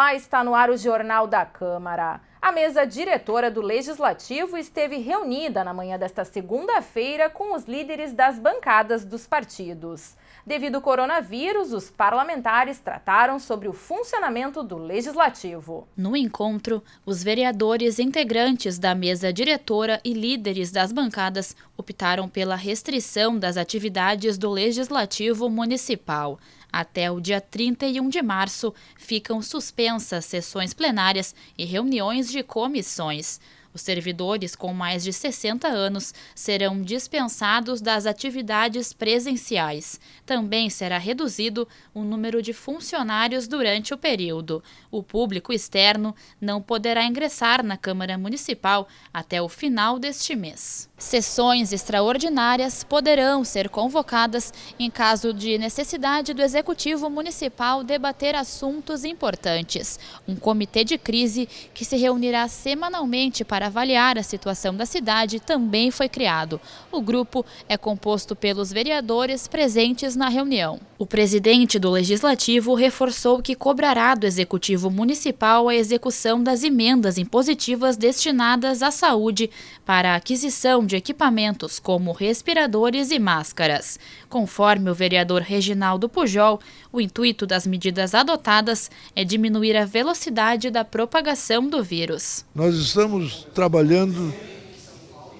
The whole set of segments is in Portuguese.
Olá, está no ar o Jornal da Câmara. A mesa diretora do Legislativo esteve reunida na manhã desta segunda-feira com os líderes das bancadas dos partidos. Devido ao coronavírus, os parlamentares trataram sobre o funcionamento do Legislativo. No encontro, os vereadores integrantes da mesa diretora e líderes das bancadas optaram pela restrição das atividades do Legislativo Municipal. Até o dia 31 de março, ficam suspensas sessões plenárias e reuniões de comissões. Os servidores com mais de 60 anos serão dispensados das atividades presenciais. Também será reduzido o número de funcionários durante o período. O público externo não poderá ingressar na Câmara Municipal até o final deste mês. Sessões extraordinárias poderão ser convocadas em caso de necessidade do Executivo Municipal debater assuntos importantes. Um comitê de crise que se reunirá semanalmente para avaliar a situação da cidade também foi criado. O grupo é composto pelos vereadores presentes na reunião. O presidente do Legislativo reforçou que cobrará do Executivo Municipal a execução das emendas impositivas destinadas à saúde para a aquisição de equipamentos como respiradores e máscaras. Conforme o vereador Reginaldo Pujol, o intuito das medidas adotadas é diminuir a velocidade da propagação do vírus. Nós estamos trabalhando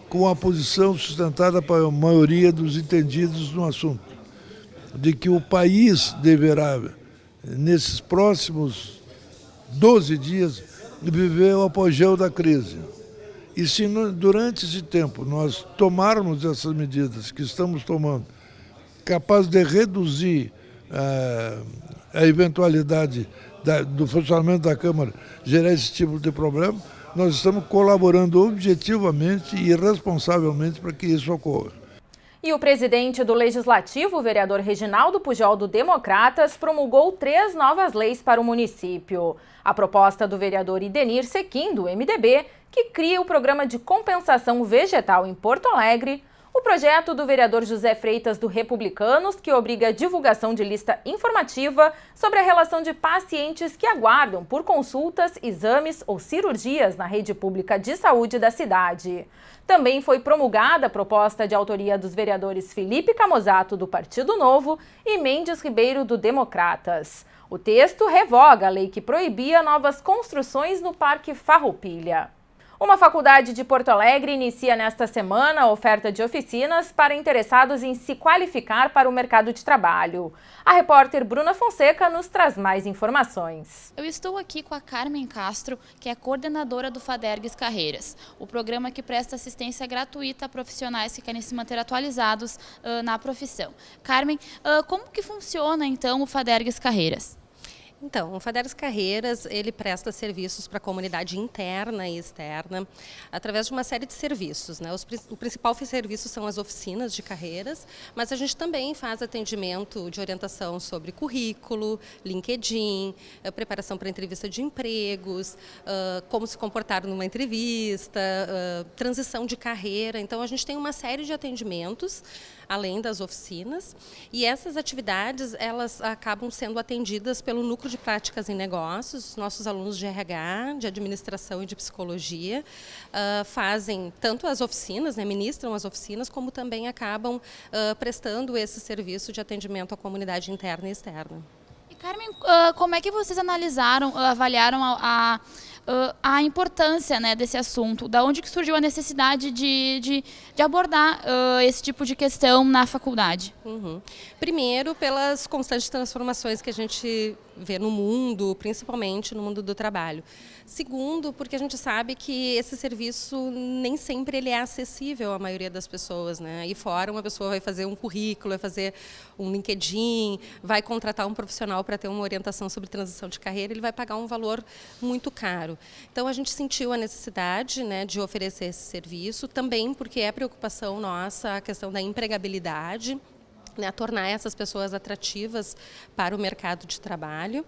com a posição sustentada pela maioria dos entendidos no assunto, de que o país deverá, nesses próximos 12 dias, viver o apogeu da crise. E se durante esse tempo nós tomarmos essas medidas que estamos tomando, capaz de reduzir a eventualidade do funcionamento da Câmara gerar esse tipo de problema, nós estamos colaborando objetivamente e responsavelmente para que isso ocorra. E o presidente do Legislativo, o vereador Reginaldo Pujol, do Democratas, promulgou 3 novas leis para o município. A proposta do vereador Idenir Sequim, do MDB, que cria o programa de compensação vegetal em Porto Alegre, o projeto do vereador José Freitas, do Republicanos, que obriga a divulgação de lista informativa sobre a relação de pacientes que aguardam por consultas, exames ou cirurgias na rede pública de saúde da cidade. Também foi promulgada a proposta de autoria dos vereadores Felipe Camozato, do Partido Novo, e Mendes Ribeiro, do Democratas. O texto revoga a lei que proibia novas construções no Parque Farroupilha. Uma faculdade de Porto Alegre inicia nesta semana a oferta de oficinas para interessados em se qualificar para o mercado de trabalho. A repórter Bruna Fonseca nos traz mais informações. Eu estou aqui com a Carmen Castro, que é coordenadora do Fadergues Carreiras, o programa que presta assistência gratuita a profissionais que querem se manter atualizados na profissão. Carmen, como que funciona então o Fadergues Carreiras? Então, o Fadergues Carreiras, ele presta serviços para a comunidade interna e externa, através de uma série de serviços, né? O principal serviço são as oficinas de carreiras, mas a gente também faz atendimento de orientação sobre currículo, LinkedIn, preparação para entrevista de empregos, como se comportar numa entrevista, transição de carreira. Então, a gente tem uma série de atendimentos, além das oficinas, e essas atividades, elas acabam sendo atendidas pelo Núcleo de Práticas em Negócios. Nossos alunos de RH, de Administração e de Psicologia fazem tanto as oficinas, né, ministram as oficinas, como também acabam prestando esse serviço de atendimento à comunidade interna e externa. E Carmen, como é que vocês avaliaram a importância, né, desse assunto? Da onde que surgiu a necessidade de abordar esse tipo de questão na faculdade? Primeiro, pelas constantes transformações que a gente vê no mundo, principalmente no mundo do trabalho. Segundo, porque a gente sabe que esse serviço nem sempre ele é acessível à maioria das pessoas, né? Aí fora uma pessoa vai fazer um currículo, vai fazer um LinkedIn, vai contratar um profissional para ter uma orientação sobre transição de carreira, ele vai pagar um valor muito caro. Então a gente sentiu a necessidade, né, de oferecer esse serviço, também porque é preocupação nossa a questão da empregabilidade. né, tornar essas pessoas atrativas para o mercado de trabalho,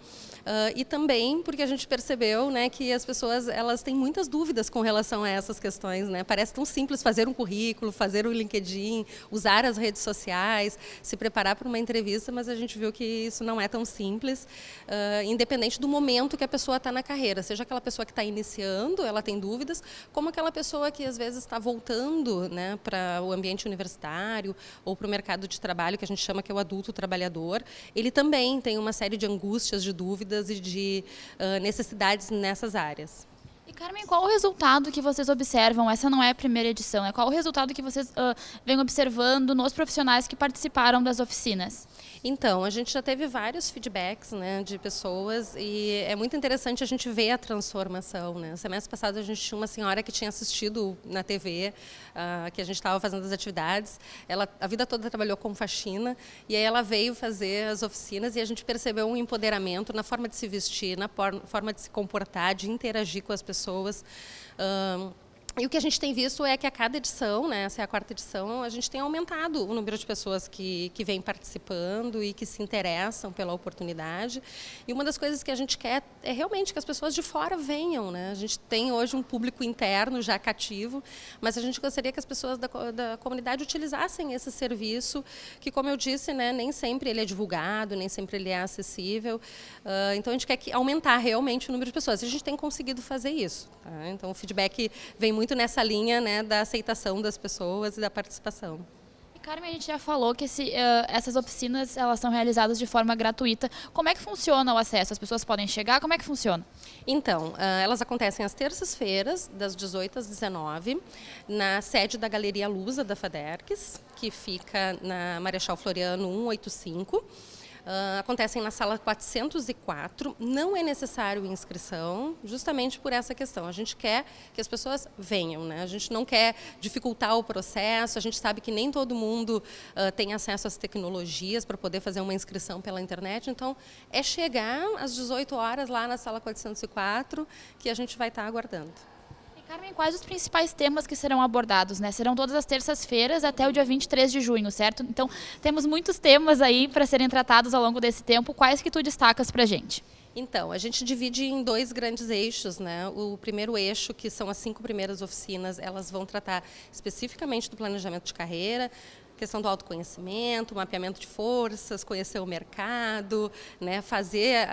e também porque a gente percebeu, né, que as pessoas elas têm muitas dúvidas com relação a essas questões, né? Parece tão simples fazer um currículo, fazer o LinkedIn, usar as redes sociais, se preparar para uma entrevista, mas a gente viu que isso não é tão simples, independente do momento que a pessoa está na carreira, seja aquela pessoa que está iniciando, ela tem dúvidas, como aquela pessoa que às vezes está voltando, né, para o ambiente universitário ou para o mercado de trabalho, que a gente chama que é o adulto trabalhador, ele também tem uma série de angústias, de dúvidas e de necessidades nessas áreas. E, Carmen, qual o resultado que vocês observam? Essa não é a primeira edição, né? Qual o resultado que vocês vêm observando nos profissionais que participaram das oficinas? Então, a gente já teve vários feedbacks, né, de pessoas e é muito interessante a gente ver a transformação, né? Semestre passado a gente tinha uma senhora que tinha assistido na TV, que a gente estava fazendo as atividades, ela a vida toda trabalhou com faxina e aí ela veio fazer as oficinas e a gente percebeu um empoderamento na forma de se vestir, na forma de se comportar, de interagir com as pessoas. E o que a gente tem visto é que a cada edição, né, essa é a 4ª edição, a gente tem aumentado o número de pessoas que vêm participando e que se interessam pela oportunidade. E uma das coisas que a gente quer é realmente que as pessoas de fora venham, né? A gente tem hoje um público interno já cativo, mas a gente gostaria que as pessoas da comunidade utilizassem esse serviço, que, como eu disse, né, nem sempre ele é divulgado, nem sempre ele é acessível. Então a gente quer aumentar realmente o número de pessoas. E a gente tem conseguido fazer isso. Tá? Então o feedback vem muito nessa linha, né, da aceitação das pessoas e da participação. E, Carmen, a gente já falou que essas oficinas elas são realizadas de forma gratuita. Como é que funciona o acesso? As pessoas podem chegar? Como é que funciona? Então, elas acontecem às terças-feiras, das 18 às 19, na sede da Galeria Lusa da FADERGS, que fica na Marechal Floriano 185. Acontecem na sala 404, não é necessário inscrição, justamente por essa questão. A gente quer que as pessoas venham, né? A gente não quer dificultar o processo, a gente sabe que nem todo mundo tem acesso às tecnologias para poder fazer uma inscrição pela internet, então é chegar às 18 horas lá na sala 404 que a gente vai estar aguardando. Carmen, quais os principais temas que serão abordados, né? Serão todas as terças-feiras até o dia 23 de junho, certo? Então, temos muitos temas aí para serem tratados ao longo desse tempo. Quais que tu destacas para a gente? Então, a gente divide em 2 grandes eixos, né? O primeiro eixo, que são as 5 primeiras oficinas, elas vão tratar especificamente do planejamento de carreira, questão do autoconhecimento, mapeamento de forças, conhecer o mercado, né, fazer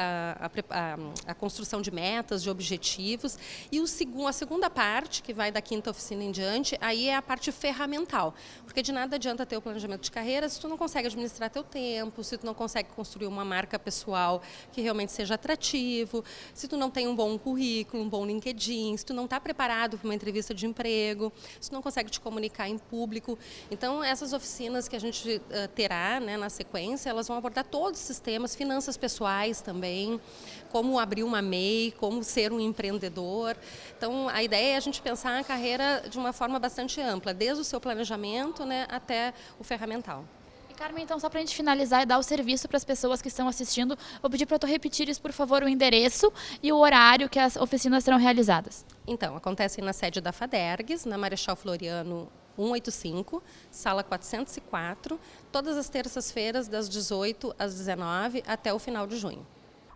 a construção de metas, de objetivos. E a segunda parte, que vai da 5ª oficina em diante, aí é a parte ferramental. Porque de nada adianta ter o planejamento de carreira se tu não consegue administrar teu tempo, se tu não consegue construir uma marca pessoal que realmente seja atrativo, se tu não tem um bom currículo, um bom LinkedIn, se tu não está preparado para uma entrevista de emprego, se tu não consegue te comunicar em público. Então, essas oficinas que a gente terá, né, na sequência, elas vão abordar todos esses temas, finanças pessoais também, como abrir uma MEI, como ser um empreendedor. Então, a ideia é a gente pensar a carreira de uma forma bastante ampla, desde o seu planejamento, né, até o ferramental. Carmen, então, só para a gente finalizar e dar o serviço para as pessoas que estão assistindo, vou pedir para tu repetires, por favor, o endereço e o horário que as oficinas serão realizadas. Então, acontecem na sede da FADERGS, na Marechal Floriano 185, sala 404, todas as terças-feiras, das 18 às 19, até o final de junho.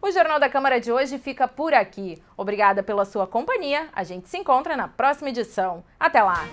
O Jornal da Câmara de hoje fica por aqui. Obrigada pela sua companhia. A gente se encontra na próxima edição. Até lá!